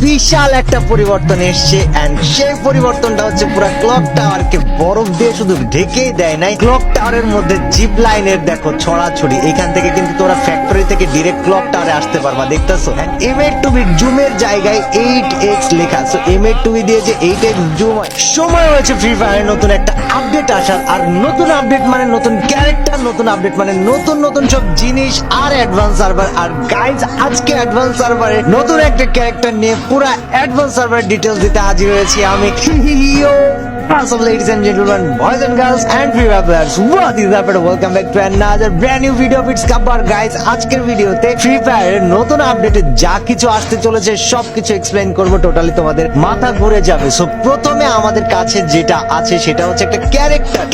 বিশাল একটা পরিবর্তন এসছে এন্ড সেই পরিবর্তনটা হচ্ছে পুরো ক্লক টাওয়ারকে বরফ দিয়ে শুধু ঢেকেই দেয় নাই, ক্লক টাওয়ারের মধ্যে জিপ লাইনের দেখো ছড়াছড়ি। এখান থেকে কিন্তু তোরা ফ্যাক্টরি থেকে ডিরেক্ট ক্লক টাওয়ারে আসতে পারবা, দেখতেছো। M8 জুমের জায়গায় 8x লেখা, সো M8 দিয়ে যে 8x জুম হয়। সময় হয়েছে ফ্রি ফায়ারের নতুন একটা আপডেট আসার, আর নতুন আপডেট মানে নতুন ক্যারেক্টার, নতুন আপডেট মানে নতুন নতুন সব জিনিস আর অ্যাডভান্স সার্ভার। আর গাইজ আজকে অ্যাডভান্স সার্ভারে নতুন একটা ক্যারেক্টার নিয়ে পুরা অ্যাডভান্স সার্ভার ডিটেইলস দিতে হাজির হয়েছি আমি। What's up, ladies and gentlemen, boys and girls and free fire players, what is up and welcome back to another brand new video of its cover. Guys, আজকের ভিডিওতে free ফায়ারের নতুন আপডেটে যা কিছু আসতে চলেছে সবকিছু এক্সপ্লেইন করব, টোটালি তোমাদের মাথা ঘুরে যাবে। সো প্রথমে আমাদের কাছে যেটা আছে সেটা হচ্ছে একটা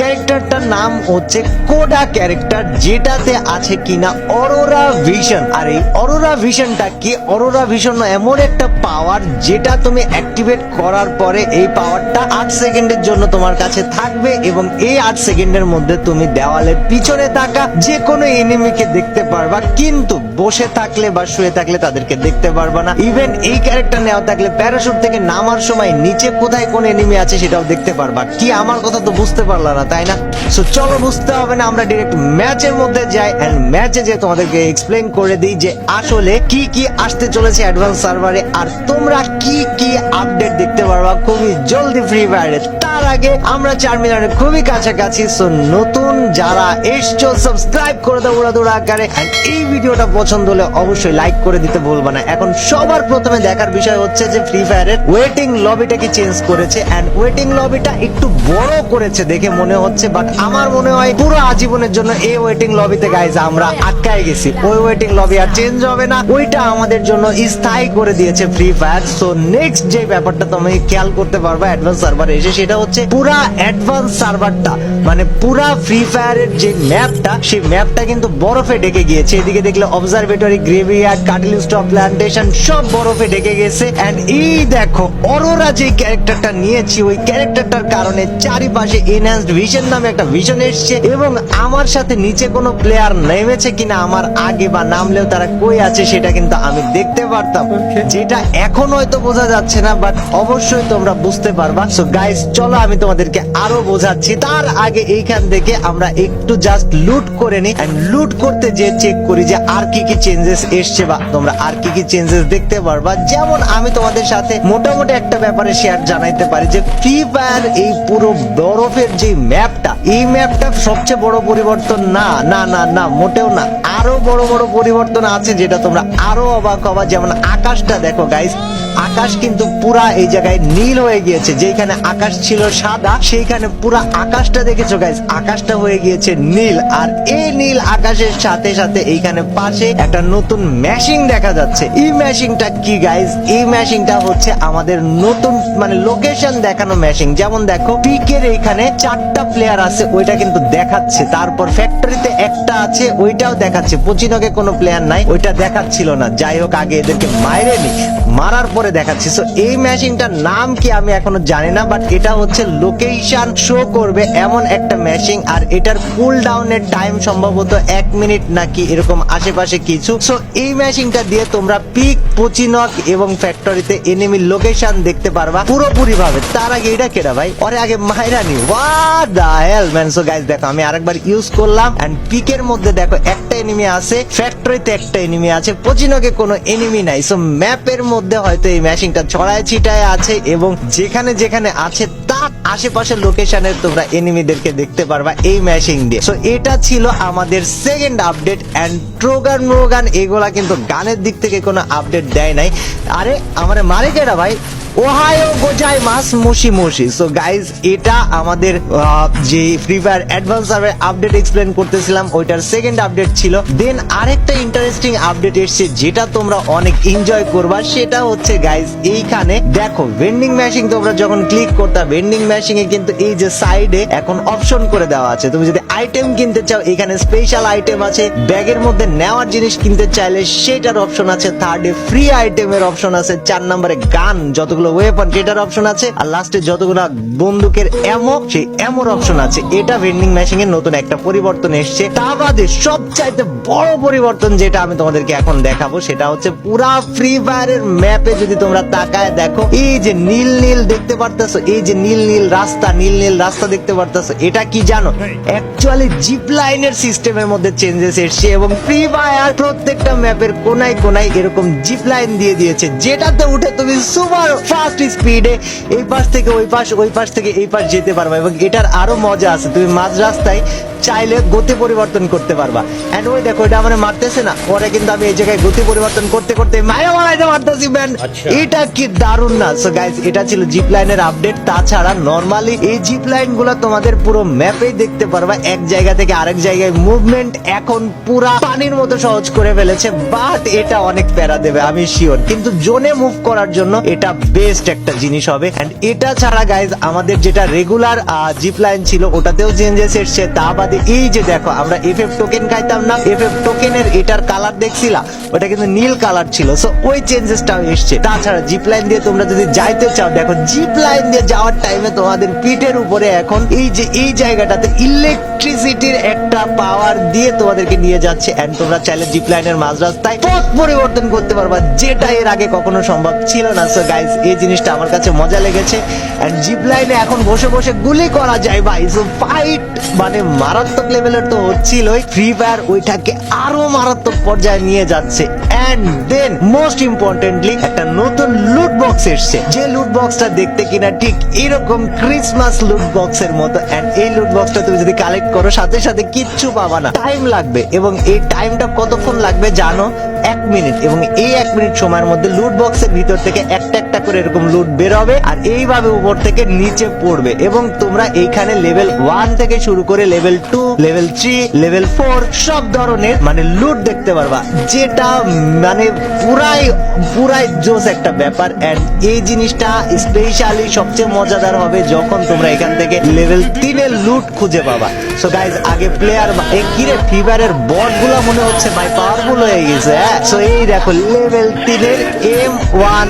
ক্যারেক্টারটার নাম হচ্ছে কোডা ক্যারেক্টার, যেটাতে আছে কিনা অরোরা ভিশন। আর এই অরোরা ভিশনটা কি? অরোরা ভিশন এমন একটা পাওয়ার যেটা তুমি অ্যাক্টিভেট করার পরে এই পাওয়ারটা 8 সেকেন্ডের জন্য তোমার কাছে থাকবে, এবং এই 8 সেকেন্ডের মধ্যে তুমি দেওয়ালের পিছনে থাকা যে কোনো এনিমিকে দেখতে পারবা, কিন্তু বসে থাকলে বা শুয়ে থাকলে তাদেরকে দেখতে পারবা না। ইভেন এই ক্যারেক্টার নেওয়া থাকলে প্যারাশুট থেকে নামার সময় নিচে কোথায় কোন এনিমি আছে সেটাও দেখতে পারবা। কি আমার কথা তো বুঝতে পারলা না, তাই না? সো চলো, বুঝতে হবে না, আমরা ডিরেক্ট ম্যাচের মধ্যে যাই এন্ড ম্যাচে যে তোমাদেরকে এক্সপ্লেইন করে দিই যে আসলে কি কি আসতে চলেছে অ্যাডভান্স সার্ভারে, আর তোমরা কি কি আপডেট দেখতে পারবা খুবই জলদি ফ্রি ফায়ারে। তার আগে আমরা 4 মিলিয়নের খুবই কাছাকাছি। সো নতুন যারা এসছো সাবস্ক্রাইব করে দাও উড়াদুড়া আকারে, এন্ড এই ভিডিওটা পছন্দ হলে অবশ্যই লাইক করে দিতে ভুলবা না। এখন সবার প্রথমে দেখার বিষয় হচ্ছে যে ফ্রি ফায়ারের ওয়েটিং লবিটা কি চেঞ্জ করেছে, এন্ড ওয়েটিং লবিটা একটু বড় করেছে দেখে মনে হচ্ছে, বাট আমার মনে হয় পুরো আজীবনের জন্য এই ওয়েটিং লবিতে গাইজ আমরা আটকায় গেছি। ওই ওয়েটিং লবি আর চেঞ্জ হবে না, ওইটা আমাদের জন্য স্থায়ী করে দিয়েছে ফ্রি ফায়ার। সো নেক্সট যে ব্যাপারটা তুমি খেয়াল করতে পারবা অ্যাডভান্স সার্ভারে এসে, সেটা হচ্ছে পুরা অ্যাডভান্স সার্ভারটা মানে পুরা ফ্রি ফায়ারের যে ম্যাপটা, সেই ম্যাপটা কিন্তু বরফে ঢেকে গিয়েছে। এদিকে দেখলে অবজারভেটরি, গ্রেভিয়ার্ড, কাটিল স্টপ, প্ল্যান্টেশন সব বরফে ঢেকে গেছে। এন্ড এই দেখো অরোরা যে ক্যারেক্টারটা নিয়েছি, ওই ক্যারেক্টারটার কারণে চারিপাশে এনহ্যান্সড ভিশন নামে একটা ভিশন এসছে, এবং আমার সাথে নিচে কোনো প্লেয়ার নেমেছে কিনা আমার আগে বা নামলেও তারা কই আছে সেটা কিন্তু আমি দেখতে পারতাম, যেটা এখন হয়তো বোঝা যাচ্ছে না, বাট অবশ্যই তোমরা বুঝতে পারবা। সো গাইস চলো আমি তোমাদেরকে আরো বোঝাচ্ছি। তার আগে এইখান থেকে আমরা একটু জাস্ট লুট করে নিই, এন্ড লুট করতে যে চেক করি যে আর কি কি চেঞ্জেস এসছে বা তোমরা আর কি কি চেঞ্জেস দেখতে পারবা। যেমন আমি তোমাদের সাথে মোটামুটি একটা ব্যাপারে শেয়ার জানাইতে পারি যে ফ্রি ফায়ার এই পুরো বরফের যে ম্যাপটা, এই ম্যাপটা সবচেয়ে বড় পরিবর্তন না, না না না মোটেও না, আরো বড় বড় পরিবর্তন আছে যেটা তোমরা আরো অবাক হবা। যেমন আকাশটা দেখো গাইস, আকাশ কিন্তু পুরা এই জায়গায় নীল হয়ে গিয়েছে। যেখানে আকাশ ছিল সাদা, সেইখানে পুরা আকাশটা দেখেছো গাইস, আকাশটা হয়ে গিয়েছে নীল। আর এই নীল আকাশের সাথে সাথে এইখানে পাশে একটা নতুন ম্যাশিং দেখা যাচ্ছে। এই ম্যাশিংটা কি গাইস? এই ম্যাশিংটা হচ্ছে আমাদের নতুন মানে লোকেশন দেখানো ম্যাশিং। যেমন দেখো পিকের এইখানে 4টা প্লেয়ার আছে, ওইটা কিন্তু দেখাচ্ছে। তারপর ফ্যাক্টরিতে একটা আছে, ওইটাও দেখাচ্ছে। পচিনকে কোনো প্লেয়ার নাই, ওইটা দেখাচ্ছিল না। যাই হোক, আগে এদেরকে মাইরেনি, মারার পরে দেখাচ্ছি। সো এই ম্যাশিংটার নাম কি আমি এখনো জানি না, বাট এটা হচ্ছে লোকেশন শো করবে এমন একটা ম্যাশিং। আর এটার কুল ডাউনের টাইম সম্ভবত 1 মিনিট নাকি এরকম আশেপাশে কিছু। সো এই ম্যাশিংটা দিয়ে তোমরা পিক, পচিনক এবং ফ্যাক্টরিতে এনিমি লোকেশন দেখতে পারবা পুরোপুরি ভাবে। তার আগে এটা কেডা ভাই? ওরে আগে মাইরানি, what the hell man. So guys দেখো আমি আরেকবার ইউজ করলাম, এন্ড পিকের মধ্যে দেখো একটা এনিমি আছে, ফ্যাক্টরিতে একটা এনিমি আছে, পচিনকে কোনো এনিমি নাই। সো ম্যাপের মধ্যে হয়তো এই ম্যাশিংটা ছড়ায় ছিটায় আছে, এবং যেখানে যেখানে আছে তার আশেপাশের লোকেশনে তোমরা এনিমিদেরকে দেখতে পারবা এই ম্যাশিং দিয়ে। সো এটা ছিল আমাদের সেকেন্ড আপডেট। এন্ড ট্রোগান মোগান এগুলা কিন্তু গানের দিক থেকে কোনো আপডেট দেয় নাই। আরে আমারে মারে কেডা ভাই? ওহায়ো গোজাই মাস মুশি মুশি। সো গাইজ এটা আমাদের যে free fire advance server update explain করতেছিলাম, ওইটার সেকেন্ড আপডেট ছিল। দেন আরেকটা ইন্টারেস্টিং আপডেট এসছে যেটা তোমরা অনেক এনজয় করবা, সেটা হচ্ছে গাইজ এইখানে দেখো ভেন্ডিং মেশিন। তোমরা যখন ক্লিক করতে ভেন্ডিং মেশিনে কিন্তু এই যে সাইডে এখন অপশন করে দেওয়া আছে, তুমি যদি আইটেম কিনতে চাও এখানে স্পেশাল আইটেম আছে, ব্যাগের মধ্যে নেওয়ার জিনিস কিনতে চাইলে সেটার অপশন আছে, থার্ডে ফ্রি আইটেমের অপশন আছে, 4 নম্বরে গান যতগুলো যতগুলো ওয়েপন সেটার অপশন আছে, আর লাস্টে যতগুলো বন্দুকের এমো সেই এমোর অপশন আছে। এটা ভেন্ডিং মেশিন এর নতুন একটা পরিবর্তন এসছে। তা বাদে সবচাইতে বড় পরিবর্তন যেটা আমি তোমাদেরকে এখন দেখাবো সেটা হচ্ছে পুরা ফ্রি ফায়ারের ম্যাপে যদি তোমরা তাকায় দেখো, এই যে নীল নীল দেখতে পারতেছো, এই যে নীল নীল রাস্তা দেখতে পারতেছো, এটা কি জানো? অ্যাকচুয়ালি জিপ লাইনের সিস্টেমের মধ্যে চেঞ্জেস এসছে এবং ফ্রি ফায়ার প্রত্যেকটা ম্যাপের কোনায় কোনায় এরকম জিপ লাইন দিয়ে দিয়েছে, যেটাতে উঠে তুমি সুপার ফাস্ট স্পিডে এই পাশ থেকে ওই পাশ, ওই পাশ থেকে এই পাশ যেতে পারবা। এবং এটার আরো মজা আছে, তুমি মাঝ রাস্তায় চাইলে গতি পরিবর্তন করতে পারবা। এন্ড ওই দেখো এটা আমারে মারতেছে না, পরে কিন্তু আমি এই জায়গায় গতি পরিবর্তন করতে করতে মায়া মারাইতে পারতেছি ম্যান। এটা কি দারুণ না? সো গাইস, এটা ছিল জিপ লাইনের আপডেট। তাছাড়া নরমালি এই জিপ লাইন গুলো তোমাদের পুরো ম্যাপেই দেখতে পারবা, এক জায়গা থেকে আরেক জায়গায় মুভমেন্ট এখন পুরা পানির মতো সহজ করে ফেলেছে। বাট এটা অনেক প্যারা দেবে আমি শিওর, কিন্তু জোনে মুভ করার জন্য এটা বেস্ট একটা জিনিস হবে। এন্ড এটা ছাড়া গাইস আমাদের যেটা রেগুলার জিপ লাইন ছিল ওটাতেও চেঞ্জেস এসছে। তা বাদে এই যে দেখো আমরা এফএফ টোকেন খাইতাম না, এফএফ টোকেনের এটার কালার দেখছিলা, ওটা কিন্তু নীল কালার ছিল। সো ওই চেঞ্জেসটাও এসছে। তাছাড়া জিপ লাইন দিয়ে তোমরা যদি যাইতে চাও, দেখো জিপ লাইন দিয়ে যাওয়ার টাইমে তোমাদের পিঠের উপরে এখন এই যে এই জায়গাটাতে ইলেকট্রিসিটির একটা পাওয়ার দিয়ে তোমাদেরকে নিয়ে যাচ্ছে। এন্ড তোমরা চাইলে জিপ লাইনের মাঝ রাস্তায় পথ পরিবর্তন করতে পারবা, যেটা এর আগে কখনো সম্ভব ছিল না। সো গাইস, এই জিনিসটা আমার কাছে মজা লেগেছে। এন্ড জিপ লাইনে এখন বসে বসে গুলি করা যায় ভাই। সো ফাইট মানে মারাত্মক লেভেলের তো হচ্ছিলই, ফ্রি ফায়ার ওইটাকে আরো মারাত্মক পর্যায়ে নিয়ে যাচ্ছে। এন্ড দেন মোস্ট ইম্পর্টেন্টলি একটা নতুন লুট বক্স এসছে, যে লুট বক্সটা দেখতে কিনা ঠিক এরকম ক্রিসমাস লুট বক্সের মতো। এন্ড এই লুট বক্সটা তুমি যদি কালেক্ট করো সাথে সাথে কিচ্ছু পাবা না, টাইম লাগবে। এবং এই টাইমটা কতক্ষণ লাগবে জানো? 1 মিনিট। এবং এই 1 মিনিট সময়ের মধ্যে লুট বক্সের ভিতর থেকে একটা একটা করে এরকম লুট বের হবে, আর এইভাবে উপর থেকে নিচে পড়বে। এবং তোমরা এইখানে লেভেল 1 থেকে শুরু করে লেভেল 2, লেভেল 3, লেভেল 4 সব ধরনের মানে লুট দেখতে পারবা, যেটা মানে পুরাই জোস একটা ব্যাপার। এন্ড এই জিনিসটা স্পেশালি সবচেয়ে মজাদার হবে যখন তোমরা এখান থেকে লেভেল 3 এর লুট খুঁজে পাবা। সো গাইজ, আগে প্লেয়ার এই কিরে ফ্রি ফায়ারের বট গুলা মনে হচ্ছে ভাই পাওয়ারফুল হয়ে গেছে। সো এই দেখো লেভেল 3 এর M1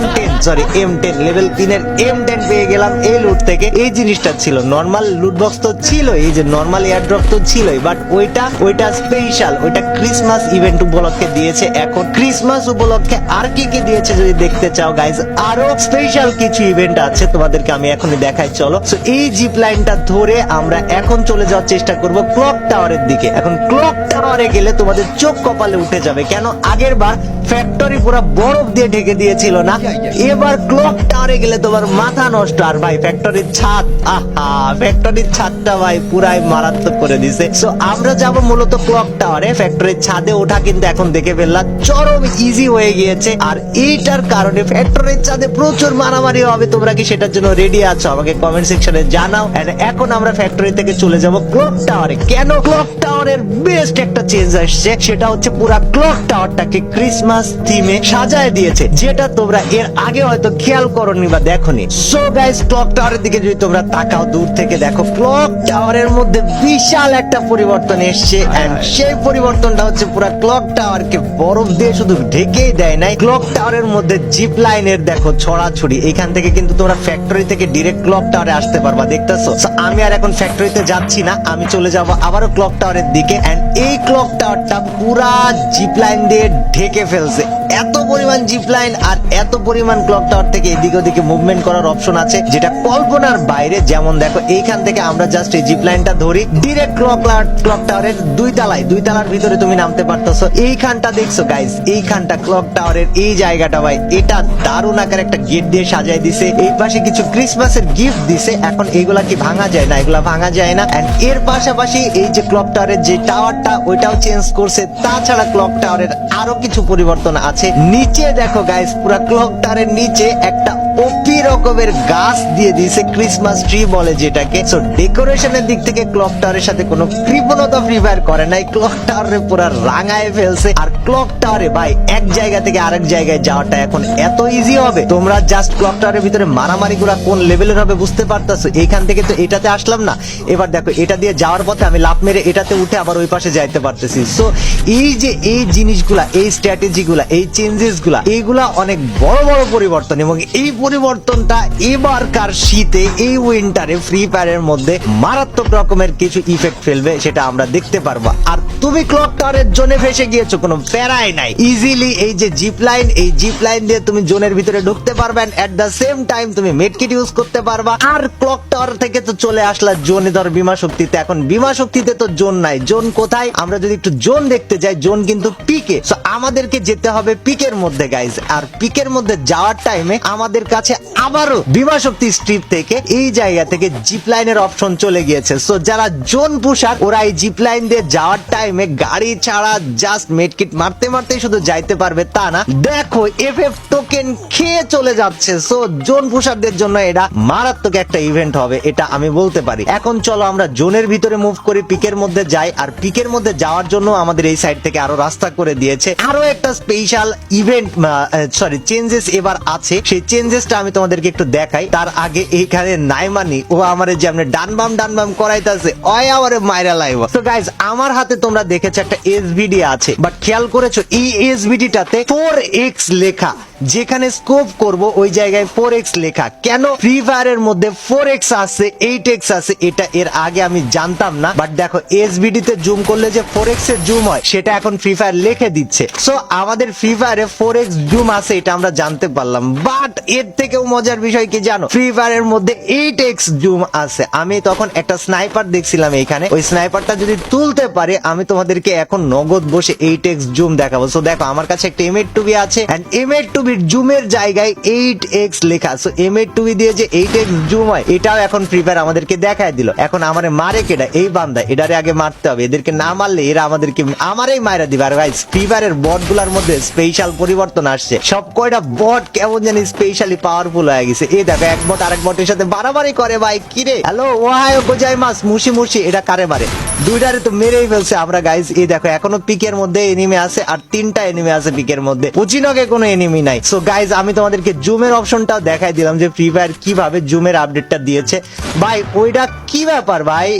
M10 sorry M10 level 3 এর M10 পেয়ে গেলাম এই লুট থেকে। এই জিনিসটা ছিল নরমাল লুট বক্স তো ছিল, এই যে নরমাল এয়ার ড্রপ তো ছিলই, বাট ওইটা স্পেশাল, ওইটা ক্রিসমাস ইভেন্ট উপলক্ষে দিয়েছে। এখন ক্রিসমাস উপলক্ষে আর কি কি দিয়েছে যদি দেখতে চাও গাইজ, আরো স্পেশাল কিছু ইভেন্ট আছে, তোমাদেরকে আমি এখনই দেখাই চলো। সো এই জিপ লাইনটা ধরে আমরা এখন চলে যাওয়ার চেষ্টা করব ক্লক টাওয়ারের দিকে। এখন ক্লক টাওয়ারে গেলে তোমাদের চোখ কপালে উঠে যাবে, কেন আগের বার ফ্যাক্টরি পুরো বরফ দিয়ে ঢেকে দিয়েছিল না, এবার ক্লক টাওয়ারে গেলে তোমার মাথা নষ্ট। আর ভাই ফ্যাক্টরির ছাদ, ফ্যাক্টরির ছাদটা ভাই পুরাই মারাত্মক করে দিছে। সো আমরা যাব মূলত ক্লক টাওয়ারে, ফ্যাক্টরির ছাদে ওঠা কিন্তু এখন দেখে ফেললাম চরম ইজি হয়ে গিয়েছে। আর এইটার কারণে ফ্যাক্টরির ছাদে প্রচুর মারামারি হবে। তোমরা কি সেটার জন্য রেডি আছো? আমাকে কমেন্ট সেকশনে জানাও। এখন আমরা ফ্যাক্টরি থেকে চলে যাব ক্লক টাওয়ারে। কেন ক্লক টাওয়ারের বেস্ট একটা চেঞ্জ আসছে, সেটা হচ্ছে পুরা ক্লক টাওয়ারটাকে ক্রিসমাস থিমে সাজায় দিয়েছে, যেটা তোমরা এর আগে হয়তো খেয়াল করোনি বা দেখোনি। সো গাইস, ক্লক টাওয়ারের দিকে যদি তোমরা তাকাও দূর থেকে দেখো, ক্লক টাওয়ারের মধ্যে বিশাল একটা পরিবর্তন এসছে। এন্ড সেই পরিবর্তনটা হচ্ছে পুরা ক্লক টাওয়ারকে বরফ দিয়ে শুধু ঢেকেই দেয় নাই, ক্লক টাওয়ারের মধ্যে জিপ লাইনের দেখো ছড়াছড়ি। এখান থেকে কিন্তু তোমরা ফ্যাক্টরি থেকে ডিরেক্ট ক্লক টাওয়ারে আসতে পারবা, দেখতেছো? আমি আর এখন ফ্যাক্টরিতে যাচ্ছি না, আমি চলে যাব আবারও ক্লক টাওয়ারের দিকে। এন্ড এই ক্লক টাওয়ারটা পুরা জিপ লাইন দিয়ে ঢেকে ফেলছে। এত পরিমাণ জিপ লাইন আর এত পরিমাণ ক্লক টাওয়ার থেকে এদিকে ওদিকে মুভমেন্ট করার অপশন আছে, যেটা কল্পনার বাইরে। যেমন দেখো এইখান থেকে আমরা জাস্ট এই জিপ লাইনটা ধরি, ডিরেক্ট ক্লক টাওয়ারের দুই তালার ভিতরে তুমি নামতে পারতেছো। এইখানটা দেখছো গাইস, এইখানটা ক্লক টাওয়ারের এই জায়গাটা ভাই, এটা দারুণ আকার একটা গেট দিয়ে সাজাই দিছে। এই পাশে কিছু ক্রিসমাসের গিফট দিছে। এখন এইগুলা কি ভাঙা যায় না? এগুলা ভাঙা যায় না। এন্ড এর পাশাপাশি এই যে ক্লক টাওয়ারের যে টাওয়ারটা ওইটাও চেঞ্জ করছে। তাছাড়া ক্লক টাওয়ারের আরো কিছু পরিবর্তন আছে। নিচে দেখো গাইস, পুরো ক্লক টাওয়ারের নিচে একটা ওপি রকমের গাছ দিয়ে দিয়েছে, ক্রিসমাস ট্রি বলে যেটাকে। সো ডেকোরেশনের দিক থেকে ক্লক টাওয়ারের সাথে কোনো কৃপণতা ফ্রি ফায়ার করে নাই, ক্লক টাওয়ারে পুরো রাঙায় ফেলছে। আর ক্লক টাওয়ারে ভাই এক জায়গা থেকে আরেক জায়গায় যাওয়াটা এখন এত ইজি হবে, তোমরা জাস্ট ক্লক টাওয়ারের ভিতরে মারামারি গুলা কোন লেভেলের হবে বুঝতে পারতাছো। এইখান থেকে তো এটাতে আসলাম না, এবার দেখো এটা দিয়ে যাওয়ার পথে আমি লাফ মেরে এটাতে উঠে আবার ওই পাশে যাইতে পারতেছি। সো এই যে এই জিনিসগুলা, এই স্ট্র্যাটেজি গুলা, এই চেঞ্জেস গুলা, এইগুলা অনেক বড় বড় পরিবর্তন, এবং এই পরিবর্তনটা এবারকার শীতে এই উইন্টারে ফ্রি ফায়ারের মধ্যে মারাত্মক রকমের কিছু ইফেক্ট ফেলবে, সেটা আমরা দেখতে পারবো। আর তুমি ক্লক টাওয়ারের জোনে ফেসে গিয়েছো, কোনো প্যারাই নাই, ইজিলি এই যে জিপ লাইন, এই জিপ লাইন দিয়ে তুমি জোনের ভিতরে ঢুকতে পারবে, এট দ্য সেম টাইম তুমি মেডকিট ইউজ করতে পারবা। আর ক্লক টাওয়ার থেকে তো চলে আসলা জোনে, ধর বিমা শক্তিতে। এখন বিমা শক্তিতে তো জোন নাই, জোন কোথায়? আমরা যদি একটু জোন দেখতে যাই, জোন কিন্তু পিকে। সো আমাদেরকে যেতে হবে পিকের মধ্যে গাইজ। আর পিকের মধ্যে যাওয়ার টাইমে আমাদের কাছে আবারও বিমা শক্তি স্ট্রিপ থেকে এই জায়গা থেকে জিপ লাইনের অপশন চলে গিয়েছে। সো যারা জোন পুষার, ওরা এই জিপ লাইন দিয়ে যাওয়ার টাইমে গাড়ি ছাড়া জাস্ট মেডকিট মারতে মারতে শুধু যাইতে পারবে তা না, দেখো এফএফ টোকেন খেয়ে চলে যাচ্ছে। সো জোন পুষারদের জন্য এটা মারাত্মক একটা ইভেন্ট হবে, এটা আমি বলতে পারি। এখন চলো আমরা জোনের ভিতরে মুভ করি, পিকের মধ্যে যাই। আর পিকের মধ্যে যাওয়ার জন্য আমাদের এই সাইড থেকে আরো রাস্তা করে দিয়েছে। আরো একটা স্পেশাল ইভেন্ট, সরি চেঞ্জেস এবার আছে, সেই চেঞ্জেসটা আমি তোমাদেরকে একটু দেখাই। তার আগে এইখানে নাইমানি ও আমারে যে আপনি ডান বাম করাইতাছে, ওই আমারে মাইরা লাইব। তো গাইজ আমার হাতে তোমরা দেখেছো একটা এসভিডি আছে, বাট খেয়াল করেছো এই এসভিডিটাতে 4x লেখা, যেখানে স্কোপ করব ওই জায়গায় 4x লেখা। কেন? ফ্রি ফায়ারের মধ্যে 4x আছে, 8x আছে, এটা এর আগে আমি জানতাম না। বাট দেখো এসভিডি তে জুম করলে যে 4x এর জুম হয়, সেটা এখন ফ্রি ফায়ার লিখে দিচ্ছে। সো আমাদের ফ্রি ফায়ারে 4x জুম আছে, এটা আমরা জানতে পারলাম। বাট এর থেকেও মজার বিষয় কি জানো? ফ্রি ফায়ারের মধ্যে 8x জুম আছে। আমি তখন একটা স্নাইপার দেখছিলাম এইখানে, ওই স্নাইপারটা যদি তুলতে পারে, আমি তোমাদেরকে এখন নগদ বসে 8x জুম দেখাবো। সো দেখো আমার কাছে একটা M8 আছে, এন্ড M8 জুমের জায়গায় 8x লেখা। সো M8 দিয়ে যে 8x জুম হয়, এটাও এখন ফ্রি ফায়ার আমাদেরকে দেখায় দিল। এখন আমারে মারে কেডা? এই বান্দা, এটারে আগে মারতে হবে। এদেরকে না মারলে এরা আমাদেরকে আমারই মাইরা দিবে। আর গাইস ফ্রি ফায়ারের বট গুলার মধ্যে স্পেশাল পরিবর্তন আসছে, সব কয়টা বট কেমন জানি স্পেশালি পাওয়ারফুল হয়ে গেছে। এই দেখো এক বট আরেক বটের সাথে বাড়াবাড়ি করে ভাই। কিরে হ্যালো ওহায়ো গোজাইমাস মুশি এটা কারে মারে? দুইটারে তো মেরেই ফেলছে আমরা গাইস। এই দেখো এখনো পিকের মধ্যে এনিমি আছে, আর 3টা এনিমি আছে পিকের মধ্যে, পুচিনকে কোনো এনিমি নাই। সো গাইজ আমি তোমাদেরকে জুমের অপশনটাও দেখাই দিলাম যে ফ্রি ফায়ার কিভাবে জুমের আপডেটটা দিয়েছে। ভাই ওইটা কি ব্যাপার ভাই?